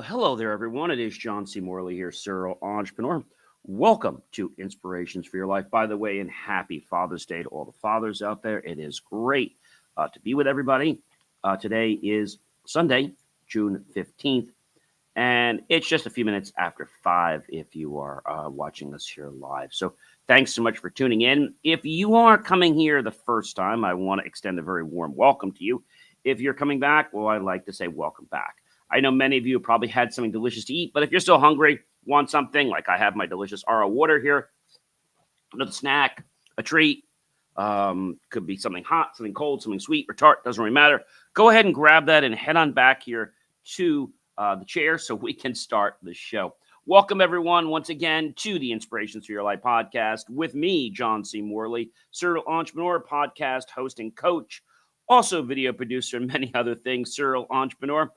Hello there, everyone. It is John C. Morley here, serial entrepreneur. Welcome to Inspirations for Your Life. By the way, and happy Father's Day to all the fathers out there. It is great to be with everybody. Today is Sunday, June 15th, and it's just a few minutes after 5 if you are watching us here live. So thanks so much for tuning in. If you are coming here the first time, I want to extend a very warm welcome to you. If you're coming back, well, I'd like to say welcome back. I know many of you probably had something delicious to eat, but if you're still hungry, want something, like I have my delicious RO water here, another snack, a treat, could be something hot, something cold, something sweet or tart, doesn't really matter. Go ahead and grab that and head on back here to the chair so we can start the show. Welcome, everyone, once again to the Inspirations for Your Life podcast with me, John C. Morley, serial entrepreneur, podcast host, and coach, also video producer, and many other things, serial entrepreneur.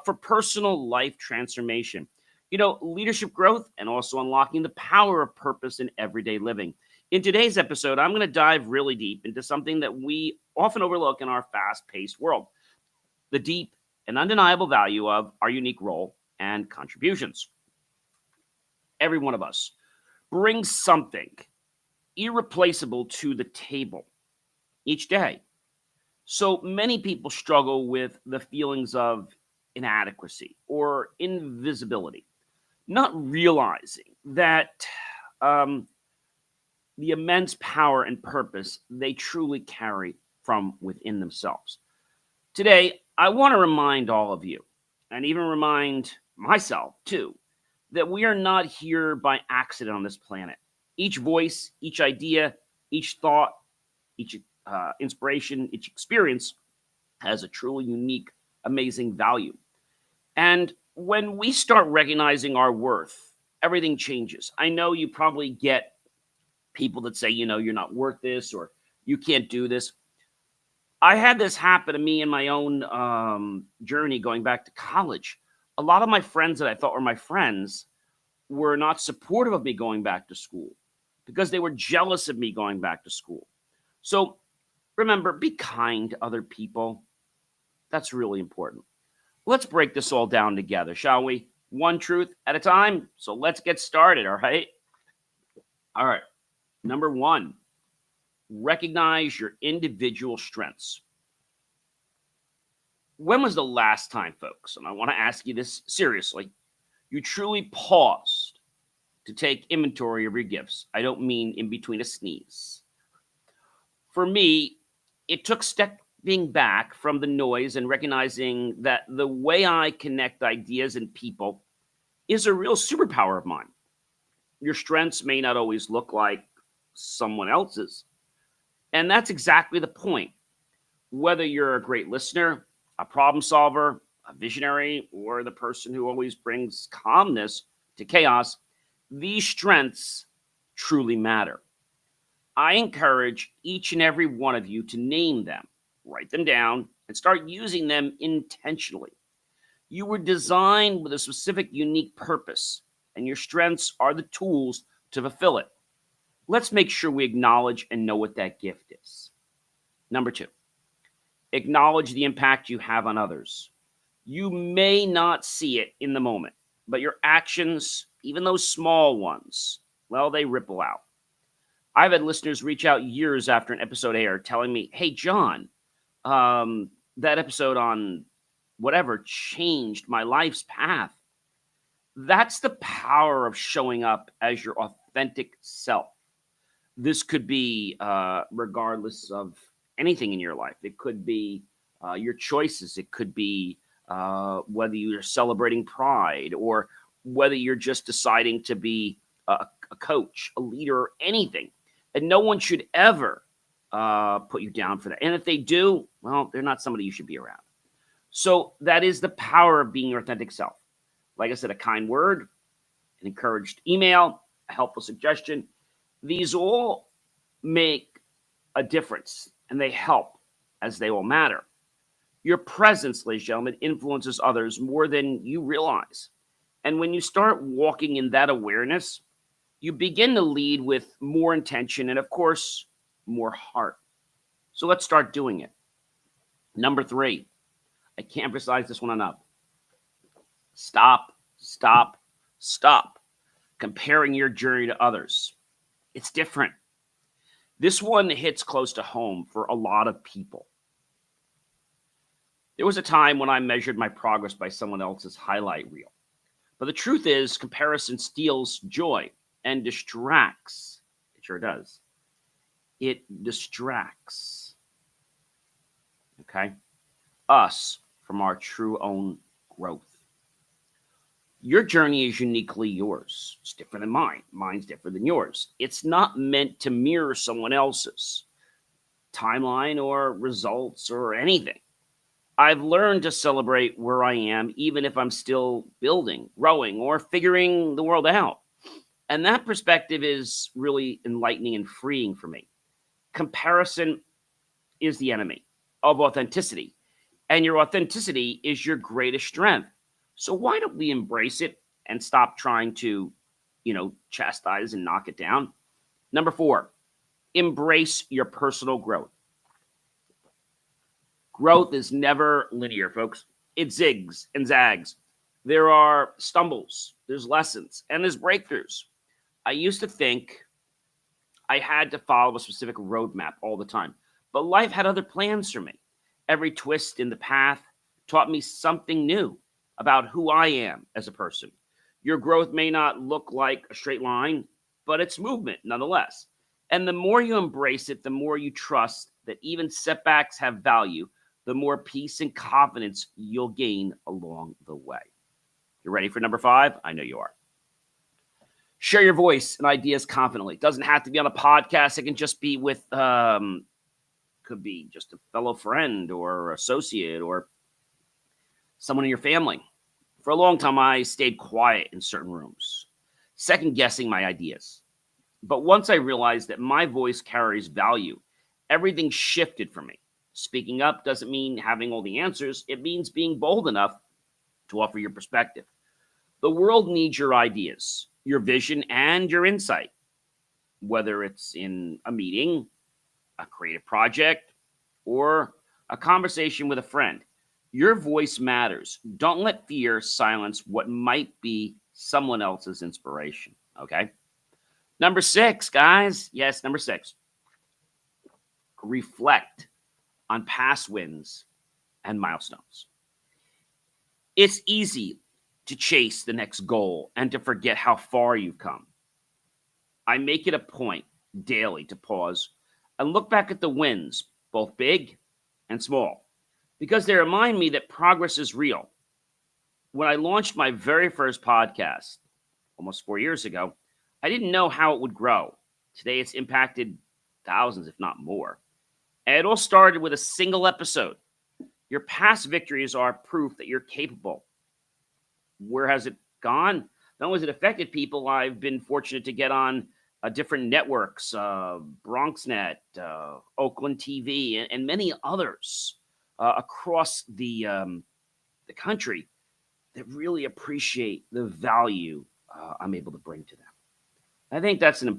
For personal life transformation, leadership growth, and also unlocking the power of purpose in everyday living. In today's episode, I'm going to dive really deep into something that we often overlook in our fast-paced world, the deep and undeniable value of our unique role and contributions. Every one of us brings something irreplaceable to the table each day. So many people struggle with the feelings of inadequacy or invisibility, not realizing that the immense power and purpose they truly carry from within themselves. Today, I want to remind all of you, and even remind myself too, that we are not here by accident on this planet. Each voice, each idea, each thought, each inspiration, each experience has a truly unique, amazing value. And when we start recognizing our worth, everything changes. I know you probably get people that say, you're not worth this or you can't do this. I had this happen to me in my own journey going back to college. A lot of my friends that I thought were my friends were not supportive of me going back to school because they were jealous of me going back to school. So remember, be kind to other people. That's really important. Let's break this all down together, shall we? One truth at a time. So let's get started, all right? All right. Number one, recognize your individual strengths. When was the last time, folks, and I want to ask you this seriously, you truly paused to take inventory of your gifts? I don't mean in between a sneeze. For me, it took stepping back from the noise and recognizing that the way I connect ideas and people is a real superpower of mine. Your strengths may not always look like someone else's. And that's exactly the point. Whether you're a great listener, a problem solver, a visionary, or the person who always brings calmness to chaos, these strengths truly matter. I encourage each and every one of you to name them, write them down, and start using them intentionally. You were designed with a specific, unique purpose, and your strengths are the tools to fulfill it. Let's make sure we acknowledge and know what that gift is. Number two, acknowledge the impact you have on others. You may not see it in the moment, but your actions, even those small ones, well, they ripple out. I've had listeners reach out years after an episode aired telling me, hey, John, that episode on whatever changed my life's path. That's the power of showing up as your authentic self. This could be regardless of anything in your life. It could be your choices. It could be whether you're celebrating pride or whether you're just deciding to be a coach, a leader, anything. And no one should ever put you down for that. And if they do, well, they're not somebody you should be around. So that is the power of being your authentic self. Like I said, a kind word, an encouraged email, a helpful suggestion. These all make a difference and they help as they all matter. Your presence, ladies and gentlemen, influences others more than you realize. And when you start walking in that awareness, you begin to lead with more intention and, of course, more heart. So let's start doing it. Number three, I can't emphasize this one enough. Stop, stop, stop comparing your journey to others. It's different. This one hits close to home for a lot of people. There was a time when I measured my progress by someone else's highlight reel. But the truth is, comparison steals joy and distracts. It sure does. It distracts, okay, us from our true own growth. Your journey is uniquely yours. It's different than mine. Mine's different than yours. It's not meant to mirror someone else's timeline or results or anything. I've learned to celebrate where I am, even if I'm still building, growing, or figuring the world out. And that perspective is really enlightening and freeing for me. Comparison is the enemy of authenticity, and your authenticity is your greatest strength. So why don't we embrace it and stop trying to, chastise and knock it down? Number 4, embrace your personal growth. Growth is never linear, folks. It zigs and zags. There are stumbles, there's lessons, and there's breakthroughs. I used to think I had to follow a specific roadmap all the time, but life had other plans for me. Every twist in the path taught me something new about who I am as a person. Your growth may not look like a straight line, but it's movement nonetheless. And the more you embrace it, the more you trust that even setbacks have value, the more peace and confidence you'll gain along the way. You ready for number 5? I know you are. Share your voice and ideas confidently. It doesn't have to be on a podcast. It can just be with, could be just a fellow friend or associate or someone in your family. For a long time, I stayed quiet in certain rooms, second guessing my ideas. But once I realized that my voice carries value, everything shifted for me. Speaking up doesn't mean having all the answers. It means being bold enough to offer your perspective. The world needs your ideas, your vision, and your insight, whether it's in a meeting, a creative project, or a conversation with a friend. Your voice matters. Don't let fear silence what might be someone else's inspiration, okay? Number 6, guys. Yes, number 6. Reflect on past wins and milestones. It's easy to chase the next goal and to forget how far you've come. I make it a point daily to pause and look back at the wins, both big and small, because they remind me that progress is real. When I launched my very first podcast almost 4 years ago, I didn't know how it would grow. Today, it's impacted thousands, if not more. And it all started with a single episode. Your past victories are proof that you're capable. Where has it gone? Not only has it affected people, I've been fortunate to get on different networks, BronxNet, Oakland TV, and many others across the country that really appreciate the value I'm able to bring to them. I think that's a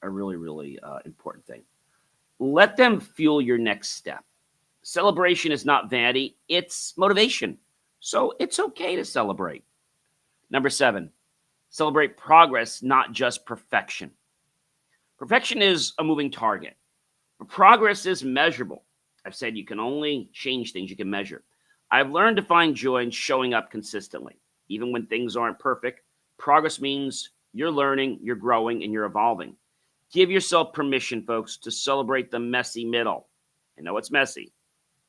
really, really important thing. Let them fuel your next step. Celebration is not vanity, it's motivation. So it's okay to celebrate. Number 7, celebrate progress, not just perfection. Perfection is a moving target, but progress is measurable. I've said you can only change things you can measure. I've learned to find joy in showing up consistently. Even when things aren't perfect, progress means you're learning, you're growing, and you're evolving. Give yourself permission, folks, to celebrate the messy middle. I know it's messy,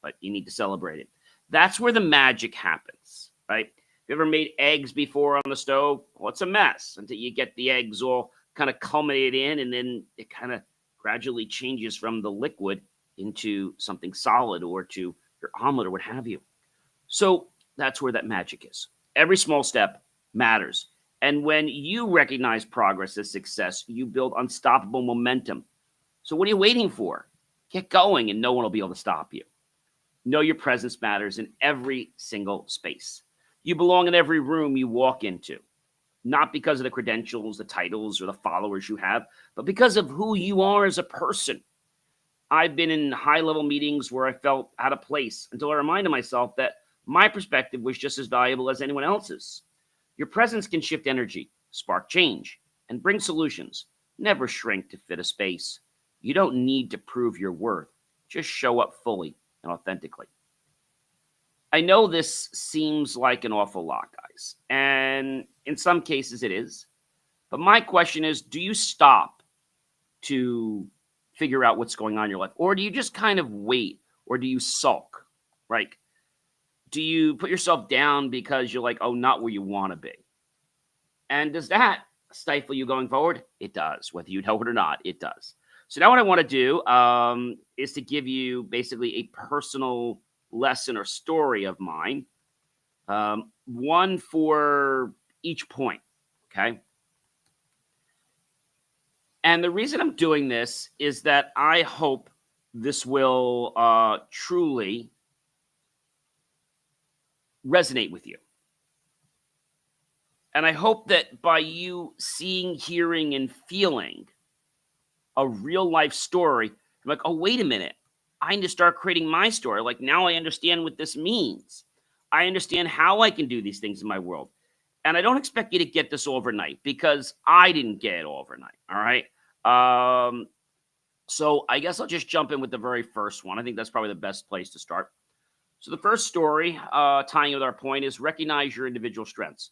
but you need to celebrate it. That's where the magic happens, right? You ever made eggs before on the stove? Well, it's a mess until you get the eggs all kind of culminated in, and then it kind of gradually changes from the liquid into something solid or to your omelet or what have you. So that's where that magic is. Every small step matters. And when you recognize progress as success, you build unstoppable momentum. So what are you waiting for? Get going and no one will be able to stop you. Know your presence matters in every single space. You belong in every room you walk into, not because of the credentials, the titles, or the followers you have, but because of who you are as a person. I've been in high-level meetings where I felt out of place until I reminded myself that My perspective was just as valuable as anyone else's. Your presence can shift energy, spark change, and bring solutions. Never shrink to fit a space. You don't need to prove your worth. Just show up fully and authentically. I know this seems like an awful lot, guys, and in some cases it is. But my question is, do you stop to figure out what's going on in your life? Or do you just kind of wait? Or do you sulk? Right? Do you put yourself down because you're like, oh, not where you want to be? And does that stifle you going forward? It does. Whether you know it or not, it does. So now what I want to do is to give you basically a personal lesson or story of mine, one for each point. Okay. And the reason I'm doing this is that I hope this will truly resonate with you. And I hope that by you seeing, hearing, and feeling a real life story, I'm like, oh, wait a minute. I need to start creating my story. Like, now I understand what this means. I understand how I can do these things in my world. And I don't expect you to get this overnight because I didn't get it overnight. All right. So I guess I'll just jump in with the very first one. I think that's probably the best place to start. So the first story, tying with our point, is recognize your individual strengths.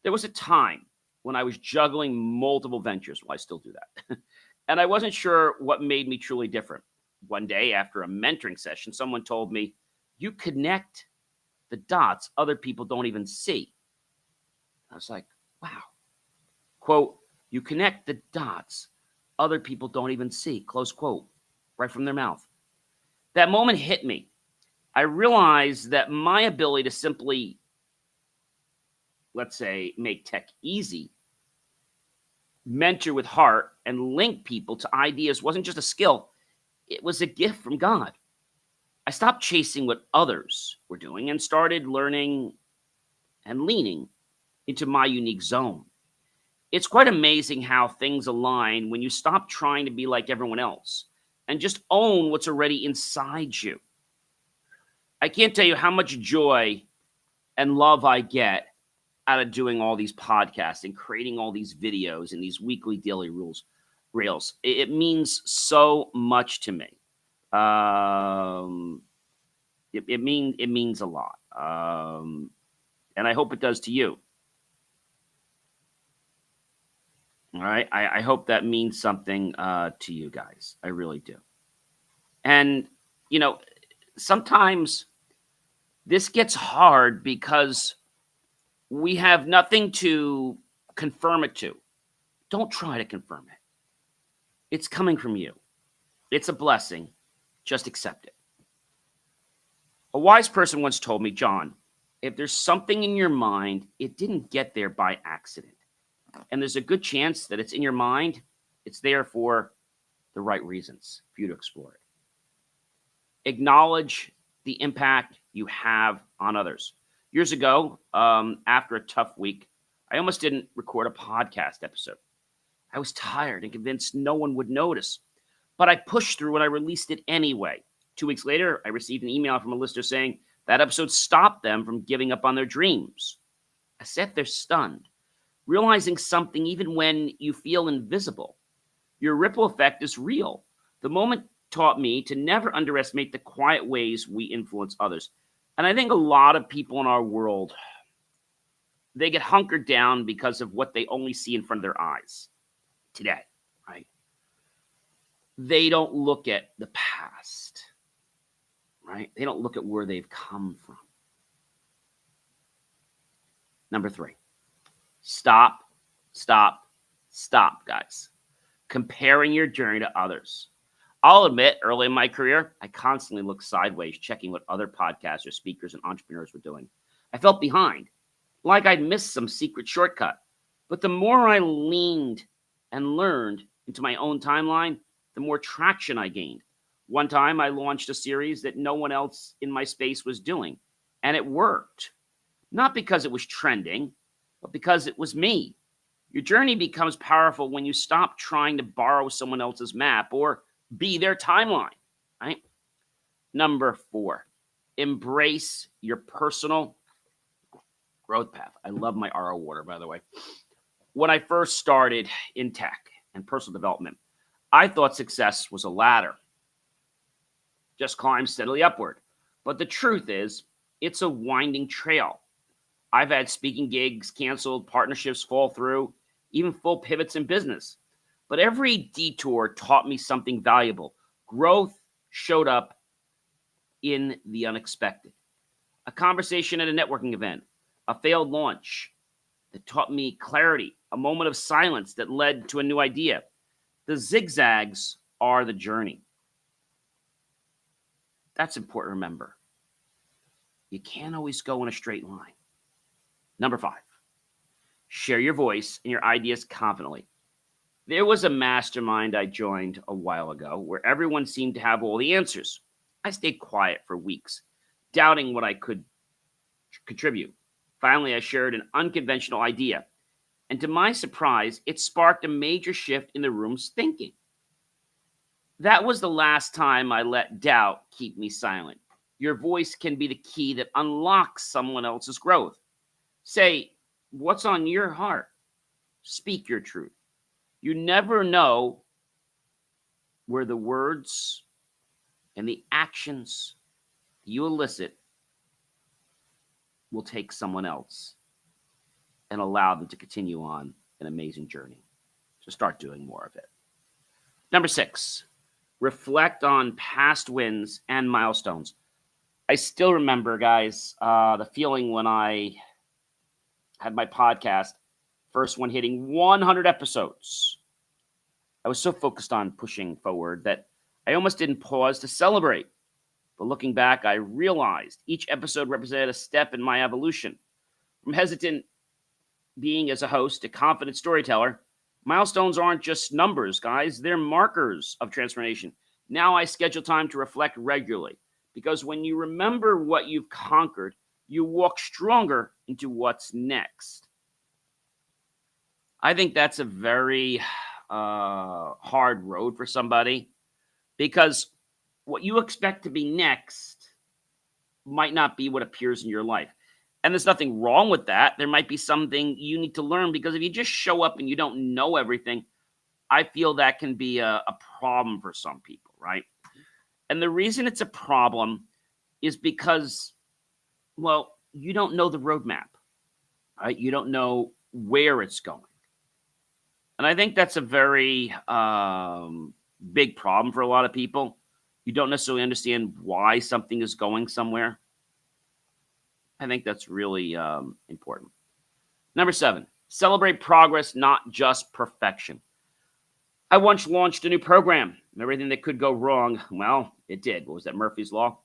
There was a time when I was juggling multiple ventures. Well, I still do that. And I wasn't sure what made me truly different. One day after a mentoring session, someone told me, you connect the dots other people don't even see. I was like, wow. Quote, you connect the dots other people don't even see, close quote, right from their mouth. That moment hit me. I realized that my ability to simply, let's say, make tech easy, mentor with heart, and link people to ideas wasn't just a skill, it was a gift from God. I stopped chasing what others were doing and started learning and leaning into my unique zone. It's quite amazing how things align when you stop trying to be like everyone else and just own what's already inside you. I can't tell you how much joy and love I get out of doing all these podcasts and creating all these videos and these weekly daily reels. It means so much to me. It means a lot. And I hope it does to you. All right. I hope that means something to you guys. I really do. And, sometimes this gets hard because we have nothing to confirm it to. Don't try to confirm it. It's coming from you. It's a blessing. Just accept it. A wise person once told me, John, if there's something in your mind, it didn't get there by accident. And there's a good chance that it's in your mind. It's there for the right reasons for you to explore it. Acknowledge the impact you have on others. Years ago, after a tough week, I almost didn't record a podcast episode. I was tired and convinced no one would notice, but I pushed through and I released it anyway. 2 weeks later, I received an email from a listener saying that episode stopped them from giving up on their dreams. I sat there stunned, realizing something even when you feel invisible. Your ripple effect is real. The moment taught me to never underestimate the quiet ways we influence others. And I think a lot of people in our world, they get hunkered down because of what they only see in front of their eyes today, right? They don't look at the past, right? They don't look at where they've come from. Number 3, stop, guys. Comparing your journey to others. I'll admit, early in my career, I constantly looked sideways, checking what other podcasters, speakers, and entrepreneurs were doing. I felt behind, like I'd missed some secret shortcut. But the more I leaned and learned into my own timeline, the more traction I gained. One time, I launched a series that no one else in my space was doing, and it worked. Not because it was trending, but because it was me. Your journey becomes powerful when you stop trying to borrow someone else's map or be their timeline, right? Number 4, embrace your personal growth path. I love my RO water, by the way. When I first started in tech and personal development, I thought success was a ladder. Just climb steadily upward. But the truth is, it's a winding trail. I've had speaking gigs canceled, partnerships fall through, even full pivots in business. But every detour taught me something valuable. Growth showed up in the unexpected. A conversation at a networking event, a failed launch that taught me clarity, a moment of silence that led to a new idea. The zigzags are the journey. That's important to remember. You can't always go in a straight line. Number 5, share your voice and your ideas confidently. There was a mastermind I joined a while ago where everyone seemed to have all the answers. I stayed quiet for weeks, doubting what I could contribute. Finally, I shared an unconventional idea, and to my surprise, it sparked a major shift in the room's thinking. That was the last time I let doubt keep me silent. Your voice can be the key that unlocks someone else's growth. Say, what's on your heart? Speak your truth. You never know where the words and the actions you elicit will take someone else and allow them to continue on an amazing journey. So start doing more of it. Number 6, reflect on past wins and milestones. I still remember, guys, the feeling when I had my podcast, first one hitting 100 episodes. I was so focused on pushing forward that I almost didn't pause to celebrate. But looking back, I realized each episode represented a step in my evolution. From hesitant being as a host to confident storyteller, milestones aren't just numbers, guys. They're markers of transformation. Now I schedule time to reflect regularly because when you remember what you've conquered, you walk stronger into what's next. I think that's a very hard road for somebody because what you expect to be next might not be what appears in your life. And there's nothing wrong with that. There might be something you need to learn because if you just show up and you don't know everything, I feel that can be a problem for some people, right? And the reason it's a problem is because, well, you don't know the roadmap, right? You don't know where it's going. And I think that's a very big problem for a lot of people. You don't necessarily understand why something is going somewhere. I think that's really important. Number 7, celebrate progress, not just perfection. I once launched a new program, and everything that could go wrong, well, it did. What was that, Murphy's Law?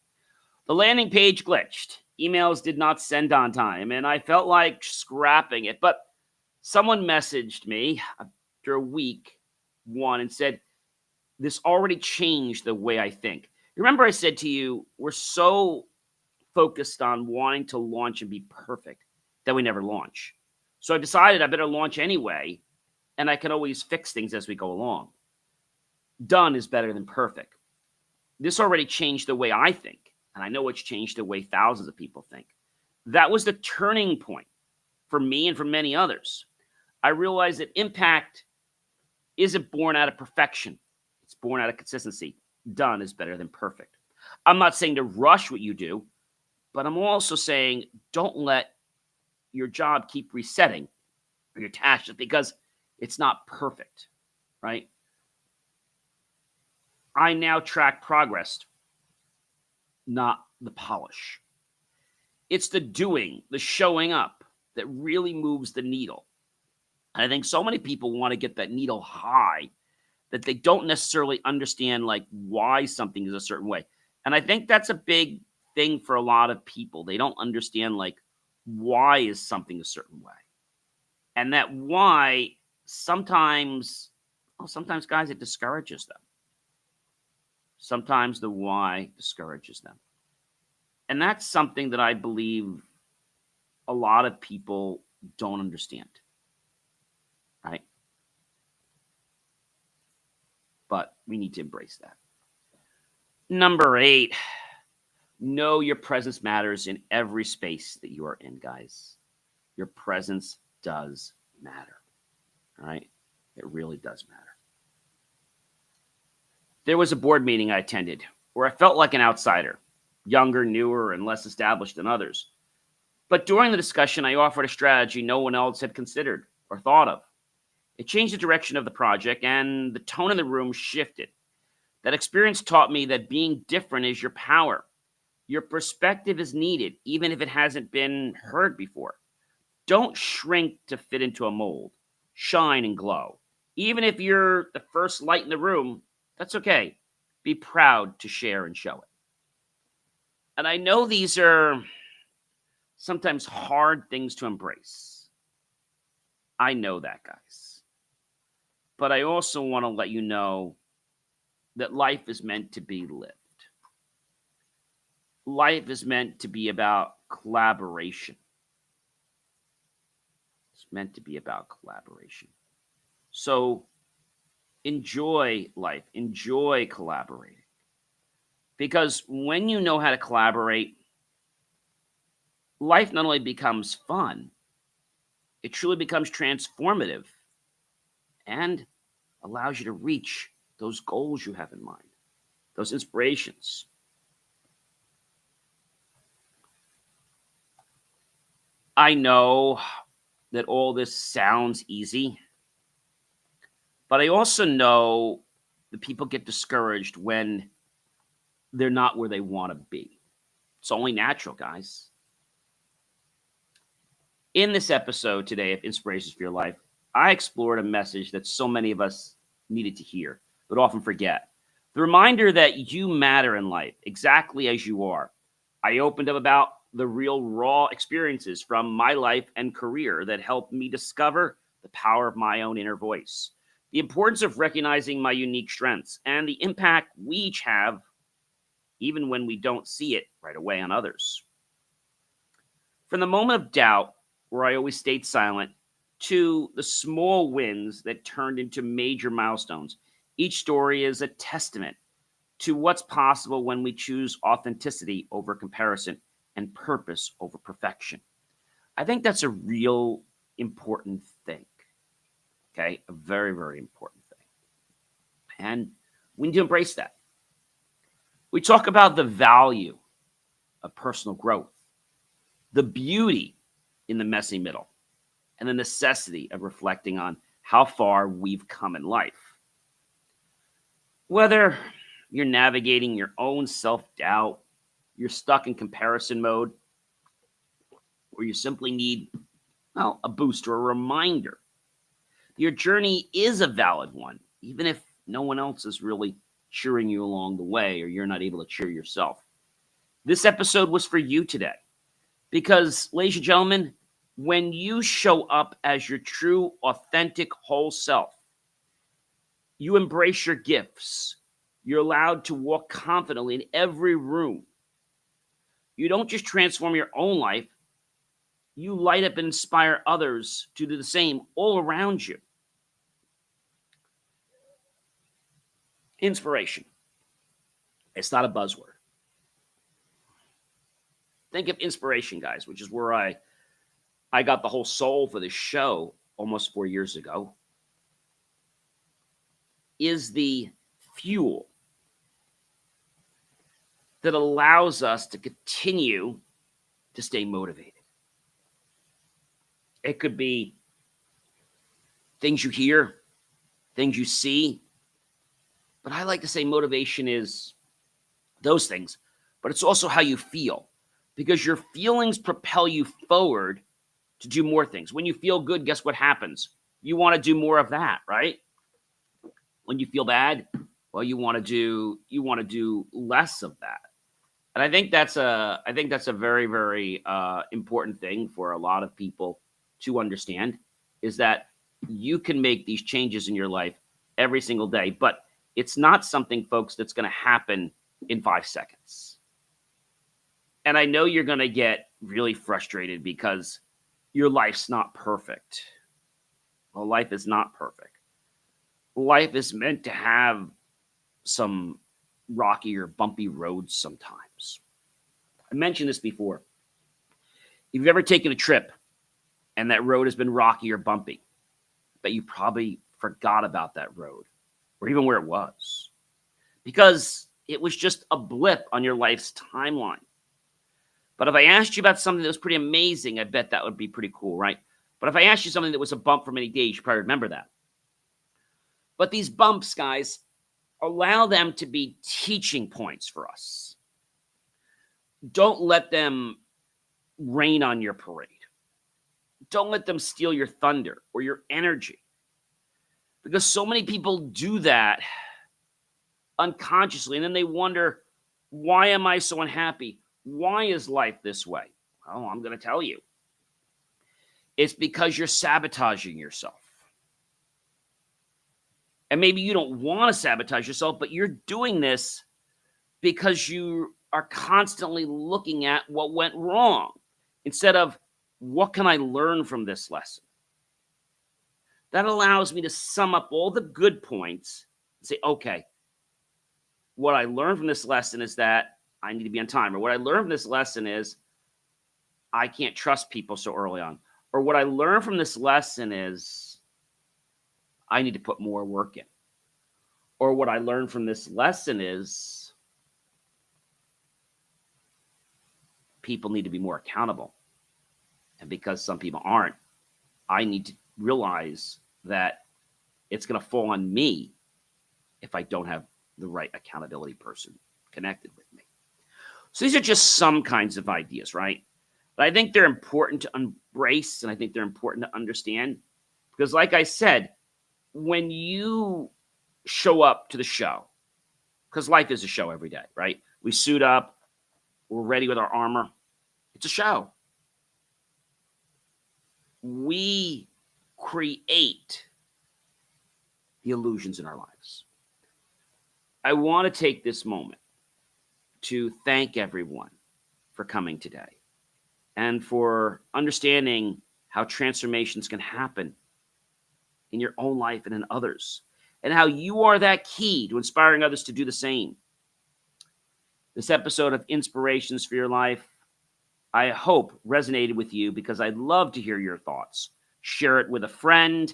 The landing page glitched. Emails did not send on time, and I felt like scrapping it. But someone messaged me after a week, and said, this already changed the way I think. Remember I said to you, we're so focused on wanting to launch and be perfect that we never launch. So I decided I better launch anyway, and I can always fix things as we go along. Done is better than perfect. This already changed the way I think, and I know it's changed the way thousands of people think. That was the turning point for me and for many others. I realized that impact isn't born out of perfection. It's born out of consistency. Done is better than perfect. I'm not saying to rush what you do, but I'm also saying don't let your job keep resetting or your task just because it's not perfect, right? I now track progress, not the polish. It's the doing, the showing up that really moves the needle. And I think so many people want to get that needle high that they don't necessarily understand like why something is a certain way. And I think that's a big thing for a lot of people. They don't understand like why is something a certain way. And that why sometimes guys, it discourages them. Sometimes the why discourages them. And that's something that I believe a lot of people don't understand. Right? But we need to embrace that. Number 8, Know your presence matters in every space that you are in, guys. Your presence does matter. All right? It really does matter. There was a board meeting I attended where I felt like an outsider, younger, newer, and less established than others. But during the discussion, I offered a strategy no one else had considered or thought of. It changed the direction of the project, and the tone in the room shifted. That experience taught me that being different is your power. Your perspective is needed, even if it hasn't been heard before. Don't shrink to fit into a mold. Shine and glow. Even if you're the first light in the room, that's okay. Be proud to share and show it. And I know these are sometimes hard things to embrace. I know that, guys. But I also want to let you know that life is meant to be lived. Life is meant to be about collaboration. It's meant to be about collaboration. So enjoy life, enjoy collaborating. Because when you know how to collaborate, life not only becomes fun, it truly becomes transformative and allows you to reach those goals you have in mind, those inspirations. I know that all this sounds easy, but I also know that people get discouraged when they're not where they want to be. It's only natural, guys. In this episode today of Inspirations for Your Life, I explored a message that so many of us needed to hear, but often forget. The reminder that you matter in life exactly as you are. I opened up about the real raw experiences from my life and career that helped me discover the power of my own inner voice, the importance of recognizing my unique strengths, and the impact we each have, even when we don't see it right away on others. From the moment of doubt, where I always stayed silent, to the small wins that turned into major milestones, each story is a testament to what's possible when we choose authenticity over comparison and purpose over perfection. I think that's a real important thing. Okay, a very, very important thing. And we need to embrace that. We talk about the value of personal growth, the beauty in the messy middle, and the necessity of reflecting on how far we've come in life. Whether you're navigating your own self-doubt, you're stuck in comparison mode, or you simply need, well, a boost or a reminder. Your journey is a valid one, even if no one else is really cheering you along the way or you're not able to cheer yourself. This episode was for you today because, ladies and gentlemen, when you show up as your true, authentic, whole self, you embrace your gifts. You're allowed to walk confidently in every room. You don't just transform your own life, you light up and inspire others to do the same all around you. Inspiration. It's not a buzzword. Think of inspiration, guys, which is where I got the whole soul for this show almost 4 years ago, is the fuel that allows us to continue to stay motivated. It could be things you hear, things you see, but I like to say motivation is those things, but it's also how you feel, because your feelings propel you forward to do more things. When you feel good, guess what happens? You want to do more of that, right? When you feel bad, well, you want to do less of that. And I think that's a very, very important thing for a lot of people to understand, is that you can make these changes in your life every single day, but it's not something, folks, that's going to happen in 5 seconds. And I know you're going to get really frustrated because your life's not perfect. Well, life is not perfect. Life is meant to have some rocky or bumpy roads sometimes. I mentioned this before. If you've ever taken a trip and that road has been rocky or bumpy, but you probably forgot about that road or even where it was because it was just a blip on your life's timeline. But if I asked you about something that was pretty amazing, I bet that would be pretty cool, right? But if I asked you something that was a bump for many days, you probably remember that. But these bumps, guys, allow them to be teaching points for us. Don't let them rain on your parade. Don't let them steal your thunder or your energy. Because so many people do that unconsciously, and then they wonder, why am I so unhappy? Why is life this way? Well, I'm going to tell you. It's because you're sabotaging yourself. And maybe you don't want to sabotage yourself, but you're doing this because you are constantly looking at what went wrong instead of what can I learn from this lesson? That allows me to sum up all the good points and say, okay, what I learned from this lesson is that I need to be on time. Or what I learned from this lesson is I can't trust people so early on. Or what I learned from this lesson is I need to put more work in. Or what I learned from this lesson is people need to be more accountable. And because some people aren't, I need to realize that it's going to fall on me if I don't have the right accountability person connected with me. So these are just some kinds of ideas, right? But I think they're important to embrace, and I think they're important to understand. Because like I said, when you show up to the show, because life is a show every day, right? We suit up, we're ready with our armor. It's a show. We create the illusions in our lives. I want to take this moment to thank everyone for coming today and for understanding how transformations can happen in your own life and in others, and how you are that key to inspiring others to do the same. This episode of Inspirations for Your Life, I hope resonated with you because I'd love to hear your thoughts. Share it with a friend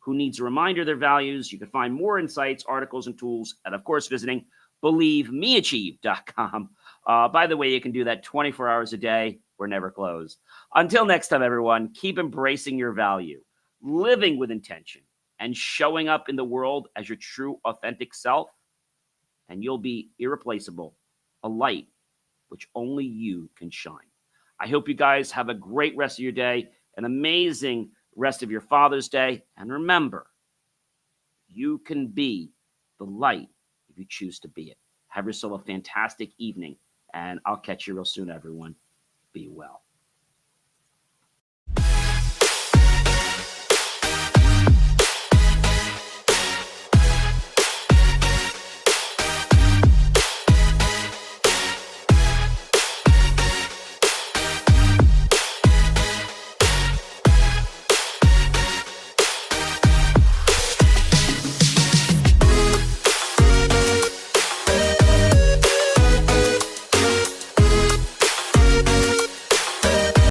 who needs a reminder of their values. You can find more insights, articles, and tools at, of course, visiting believemeachieve.com. By the way, you can do that 24 hours a day. We're never closed. Until next time, everyone, keep embracing your value, living with intention, and showing up in the world as your true, authentic self, and you'll be irreplaceable, a light which only you can shine. I hope you guys have a great rest of your day, an amazing rest of your Father's Day. And remember, you can be the light if you choose to be it. Have yourself a fantastic evening, and I'll catch you real soon, everyone. Be well.